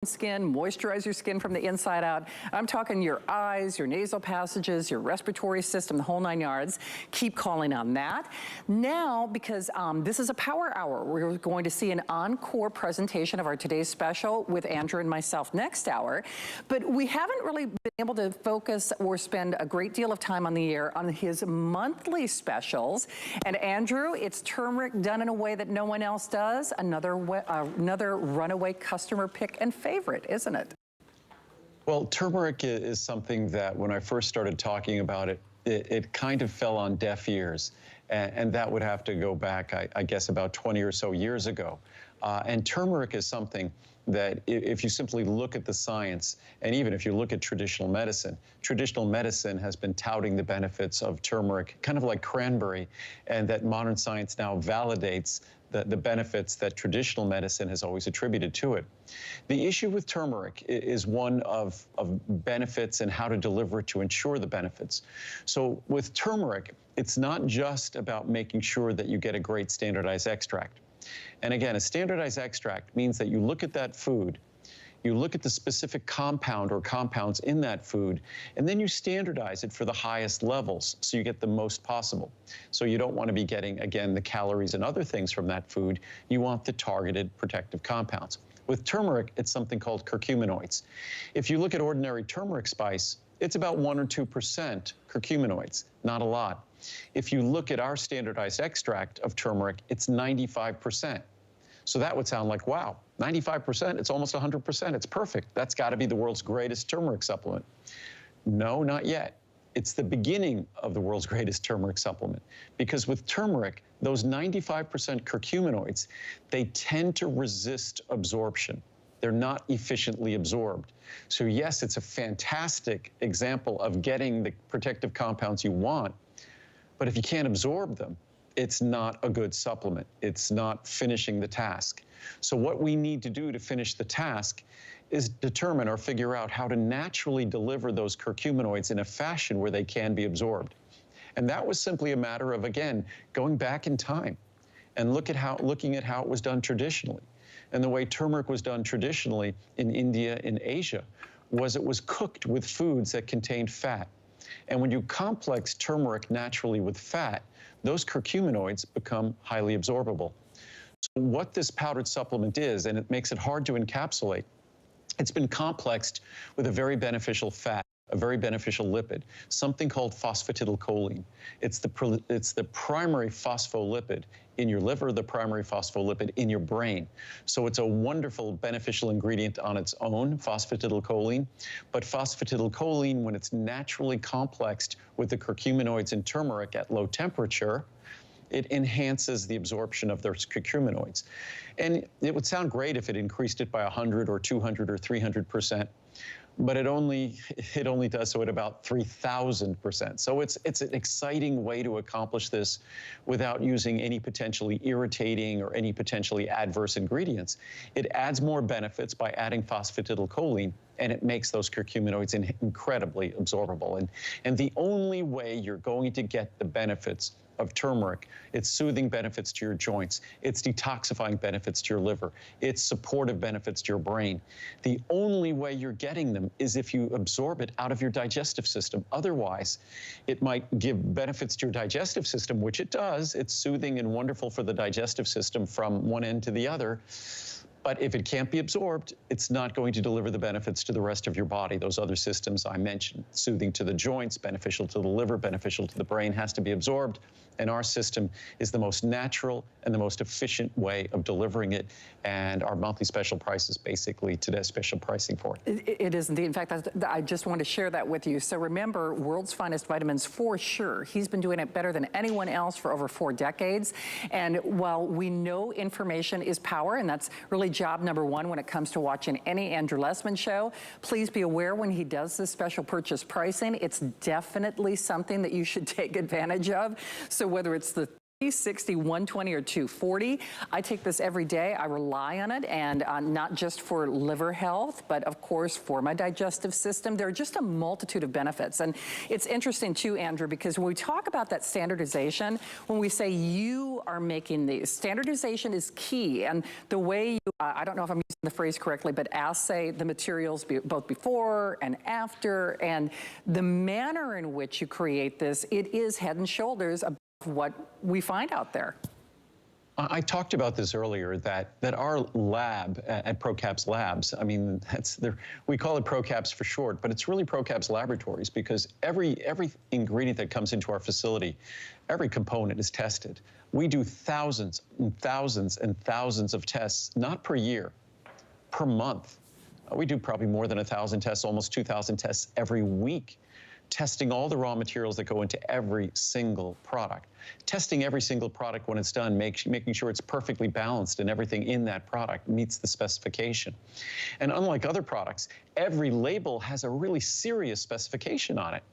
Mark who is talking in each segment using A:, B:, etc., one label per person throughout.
A: skin, moisturize your skin from the inside out. I'm talking your eyes, your nasal passages, your respiratory system, the whole 9 yards. Keep calling on that. Now, because this is a power hour, we're going to see an encore presentation of our today's special with Andrew and myself next hour. But we haven't really been able to focus or spend a great deal of time on the air on his monthly specials. And Andrew, it's turmeric done in a way that no one else does. Another runaway customer pick and favorite, isn't it?
B: Well, turmeric is something that when I first started talking about it, it kind of fell on deaf ears. And that would have to go back, I guess, about 20 or so years ago. And turmeric is something that if you simply look at the science, and even if you look at traditional medicine has been touting the benefits of turmeric, kind of like cranberry, and that modern science now validates the benefits that traditional medicine has always attributed to it. The issue with turmeric is one of benefits and how to deliver it to ensure the benefits. So with turmeric, it's not just about making sure that you get a great standardized extract. And again, a standardized extract means that you look at that food, you look at the specific compound or compounds in that food, and then you standardize it for the highest levels so you get the most possible. So you don't want to be getting, again, the calories and other things from that food. You want the targeted protective compounds. With turmeric, it's something called curcuminoids. If you look at ordinary turmeric spice, it's about 1 or 2% curcuminoids, not a lot. If you look at our standardized extract of turmeric, it's 95%. So that would sound like, wow, 95%, it's almost 100%, it's perfect. That's got to be the world's greatest turmeric supplement. No, not yet. It's the beginning of the world's greatest turmeric supplement. Because with turmeric, those 95% curcuminoids, they tend to resist absorption. They're not efficiently absorbed. So yes, it's a fantastic example of getting the protective compounds you want, but if you can't absorb them, it's not a good supplement. It's not finishing the task. So what we need to do to finish the task is determine or figure out how to naturally deliver those curcuminoids in a fashion where they can be absorbed. And that was simply a matter of, again, going back in time and looking at how it was done traditionally. And the way turmeric was done traditionally in India and Asia was it was cooked with foods that contained fat. And when you complex turmeric naturally with fat, those curcuminoids become highly absorbable. So what this powdered supplement is, and it makes it hard to encapsulate, it's been complexed with a very beneficial fat, a very beneficial lipid, something called phosphatidylcholine. It's the primary phospholipid in your liver, the primary phospholipid in your brain. So it's a wonderful beneficial ingredient on its own, phosphatidylcholine. But phosphatidylcholine, when it's naturally complexed with the curcuminoids in turmeric at low temperature, it enhances the absorption of those curcuminoids. And it would sound great if it increased it by 100 or 200 or 300%. But it only does so at about 3,000%. So it's an exciting way to accomplish this without using any potentially irritating or any potentially adverse ingredients. It adds more benefits by adding phosphatidylcholine, and it makes those curcuminoids incredibly absorbable. And the only way you're going to get the benefits of turmeric, its soothing benefits to your joints, its detoxifying benefits to your liver, its supportive benefits to your brain. The only way you're getting them is if you absorb it out of your digestive system. Otherwise, it might give benefits to your digestive system, which it does. It's soothing and wonderful for the digestive system from one end to the other. But if it can't be absorbed, it's not going to deliver the benefits to the rest of your body. Those other systems I mentioned, soothing to the joints, beneficial to the liver, beneficial to the brain, has to be absorbed. And our system is the most natural and the most efficient way of delivering it. And our monthly special price is basically today's special pricing for it.
A: It is indeed. In fact, I just want to share that with you. So remember, World's Finest Vitamins for sure. He's been doing it better than anyone else for over 4 decades. And while we know information is power, and that's really job number 1 when it comes to watching any Andrew Lessman show, please be aware when he does this special purchase pricing, it's definitely something that you should take advantage of. So whether it's the 60, 120, or 240. I take this every day. I rely on it, and not just for liver health, but of course for my digestive system. There are just a multitude of benefits. And it's interesting too, Andrew, because when we talk about that standardization, when we say you are making these, standardization is key. And the way you, I don't know if I'm using the phrase correctly, but assay the materials both before and after, and the manner in which you create this, it is head and shoulders above what we find out there.
B: I talked about this earlier, that our lab at Procaps Labs, I mean, we call it Procaps for short, but it's really Procaps Laboratories, because every ingredient that comes into our facility, every component is tested. We do thousands and thousands and thousands of tests, not per year, per month. We do probably more than 1,000 tests, almost 2,000 tests every week, testing all the raw materials that go into every single product. Testing every single product when it's done, making sure it's perfectly balanced and everything in that product meets the specification. And unlike other products, every label has a really serious specification on it.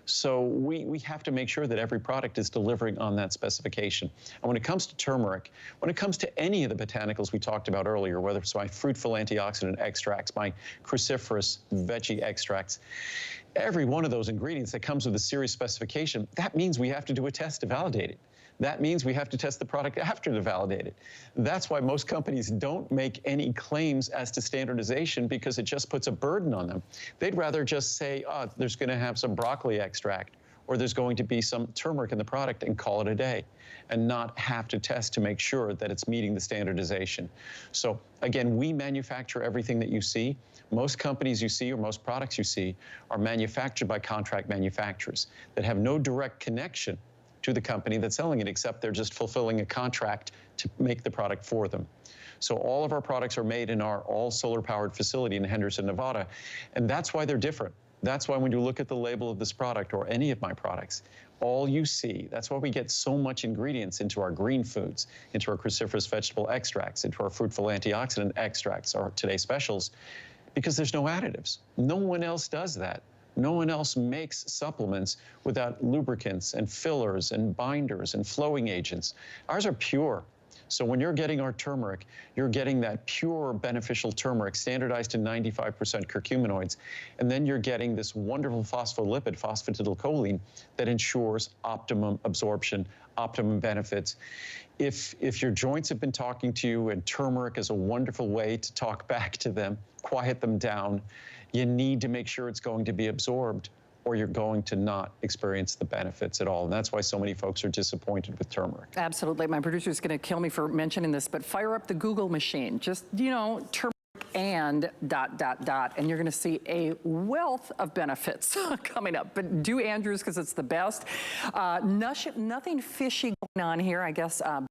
B: So we have to make sure that every product is delivering on that specification. And when it comes to turmeric, when it comes to any of the botanicals we talked about earlier, whether it's my fruitful antioxidant extracts, my cruciferous veggie extracts, every one of those ingredients that comes with a serious specification, that means we have to do a test to validate it. That means we have to test the product after to validate it. That's why most companies don't make any claims as to standardization, because it just puts a burden on them. They'd rather just say, oh, there's going to have some broccoli extract, or there's going to be some turmeric in the product, and call it a day, and not have to test to make sure that it's meeting the standardization. So again, we manufacture everything that you see. Most companies you see, or most products you see, are manufactured by contract manufacturers that have no direct connection to the company that's selling it, except they're just fulfilling a contract to make the product for them. So all of our products are made in our all solar powered facility in Henderson, Nevada. And that's why they're different. That's why when you look at the label of this product, or any of my products, all you see, that's why we get so much ingredients into our green foods, into our cruciferous vegetable extracts, into our fruitful antioxidant extracts, our today's specials, because there's no additives. No one else does that. No one else makes supplements without lubricants and fillers and binders and flowing agents. Ours are pure. So when you're getting our turmeric, you're getting that pure beneficial turmeric, standardized to 95% curcuminoids. And then you're getting this wonderful phospholipid, phosphatidylcholine, that ensures optimum absorption, optimum benefits. If your joints have been talking to you, and turmeric is a wonderful way to talk back to them, quiet them down, you need to make sure it's going to be absorbed, or you're going to not experience the benefits at all. And that's why so many folks are disappointed with turmeric.
A: Absolutely. My producer's going to kill me for mentioning this, but fire up the Google machine. Just, you know, turmeric and ... and you're going to see a wealth of benefits coming up. But do Andrew's, because it's the best. Nothing fishy going on here, I guess.